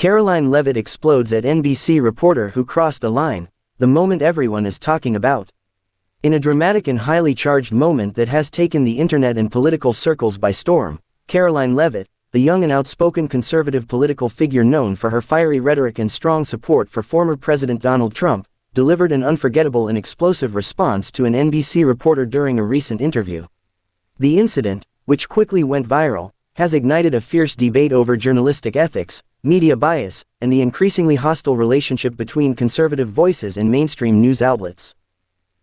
Karoline Leavitt explodes at NBC reporter who crossed the line, the moment everyone is talking about. In a dramatic and highly charged moment that has taken the internet and political circles by storm, Karoline Leavitt, the young and outspoken conservative political figure known for her fiery rhetoric and strong support for former President Donald Trump, delivered an unforgettable and explosive response to an NBC reporter during a recent interview. The incident, which quickly went viral, has ignited a fierce debate over journalistic ethics, media bias, and the increasingly hostile relationship between conservative voices and mainstream news outlets.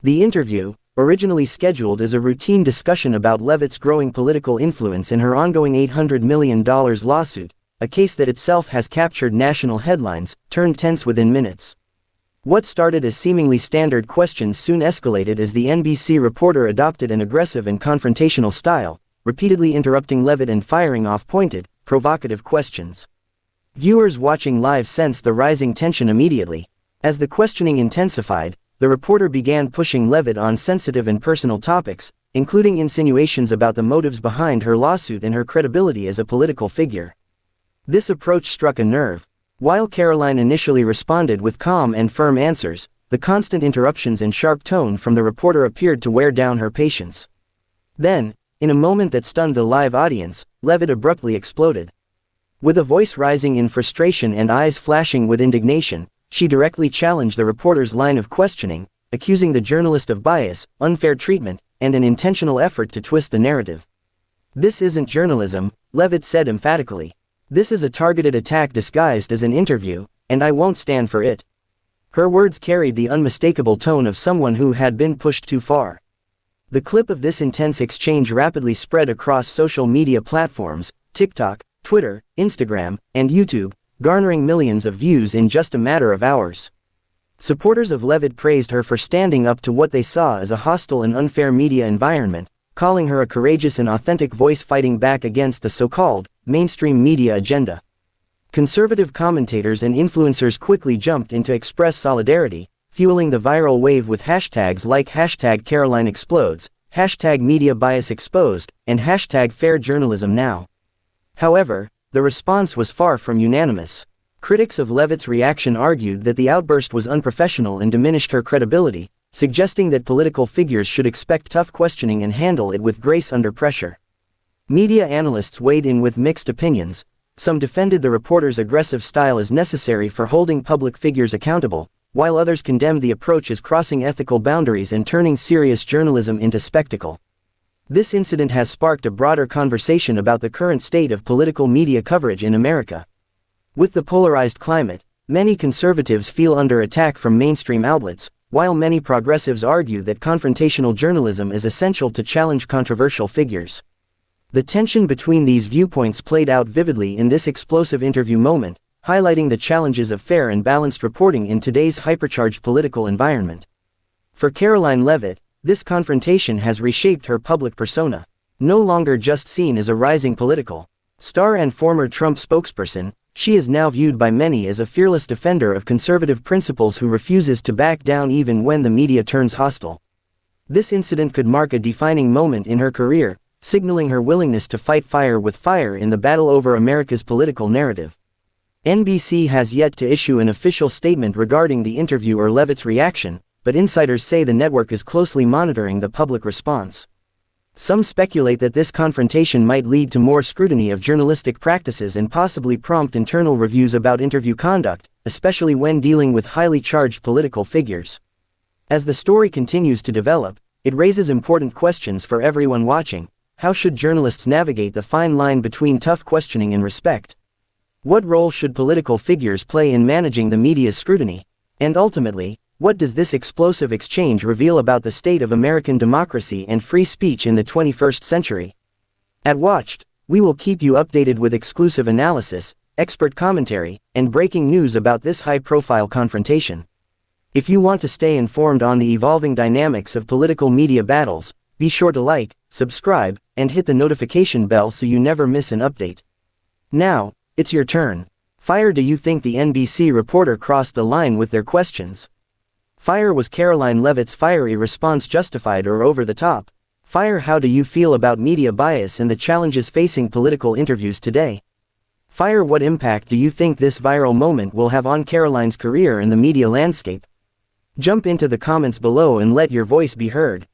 The interview, originally scheduled as a routine discussion about Leavitt's growing political influence in her ongoing $800 million lawsuit, a case that itself has captured national headlines, turned tense within minutes. What started as seemingly standard questions soon escalated as the NBC reporter adopted an aggressive and confrontational style, repeatedly interrupting Leavitt and firing off pointed, provocative questions. Viewers watching live sensed the rising tension immediately. As the questioning intensified, the reporter began pushing Leavitt on sensitive and personal topics, including insinuations about the motives behind her lawsuit and her credibility as a political figure. This approach struck a nerve. While Karoline initially responded with calm and firm answers, the constant interruptions and sharp tone from the reporter appeared to wear down her patience. Then, in a moment that stunned the live audience, Leavitt abruptly exploded. With a voice rising in frustration and eyes flashing with indignation, she directly challenged the reporter's line of questioning, accusing the journalist of bias, unfair treatment, and an intentional effort to twist the narrative. "This isn't journalism," Leavitt said emphatically. "This is a targeted attack disguised as an interview, and I won't stand for it." Her words carried the unmistakable tone of someone who had been pushed too far. The clip of this intense exchange rapidly spread across social media platforms, TikTok, Twitter, Instagram, and YouTube, garnering millions of views in just a matter of hours. Supporters of Leavitt praised her for standing up to what they saw as a hostile and unfair media environment, calling her a courageous and authentic voice fighting back against the so-called mainstream media agenda. Conservative commentators and influencers quickly jumped in to express solidarity, fueling the viral wave with hashtags like #CarolineExplodes, #MediaBiasExposed, and #FairJournalismNow. However, the response was far from unanimous. Critics of Leavitt's reaction argued that the outburst was unprofessional and diminished her credibility, suggesting that political figures should expect tough questioning and handle it with grace under pressure. Media analysts weighed in with mixed opinions. Some defended the reporter's aggressive style as necessary for holding public figures accountable, while others condemned the approach as crossing ethical boundaries and turning serious journalism into spectacle. This incident has sparked a broader conversation about the current state of political media coverage in America. With the polarized climate, many conservatives feel under attack from mainstream outlets, while many progressives argue that confrontational journalism is essential to challenge controversial figures. The tension between these viewpoints played out vividly in this explosive interview moment, highlighting the challenges of fair and balanced reporting in today's hypercharged political environment. For Karoline Leavitt, this confrontation has reshaped her public persona. No longer just seen as a rising political star and former Trump spokesperson, she is now viewed by many as a fearless defender of conservative principles who refuses to back down even when the media turns hostile. This incident could mark a defining moment in her career, signaling her willingness to fight fire with fire in the battle over America's political narrative. NBC has yet to issue an official statement regarding the interview or Leavitt's reaction, but insiders say the network is closely monitoring the public response. Some speculate that this confrontation might lead to more scrutiny of journalistic practices and possibly prompt internal reviews about interview conduct, especially when dealing with highly charged political figures. As the story continues to develop, it raises important questions for everyone watching. How should journalists navigate the fine line between tough questioning and respect? What role should political figures play in managing the media's scrutiny? And ultimately, what does this explosive exchange reveal about the state of American democracy and free speech in the 21st century? At Watched, we will keep you updated with exclusive analysis, expert commentary, and breaking news about this high-profile confrontation. If you want to stay informed on the evolving dynamics of political media battles, be sure to like, subscribe, and hit the notification bell so you never miss an update. Now, it's your turn. Fire. Do you think the NBC reporter crossed the line with their questions? Fire. Was Karoline Leavitt's fiery response justified or over the top? Fire. How do you feel about media bias and the challenges facing political interviews today? Fire. What impact do you think this viral moment will have on Karoline's career in the media landscape? Jump into the comments below and let your voice be heard.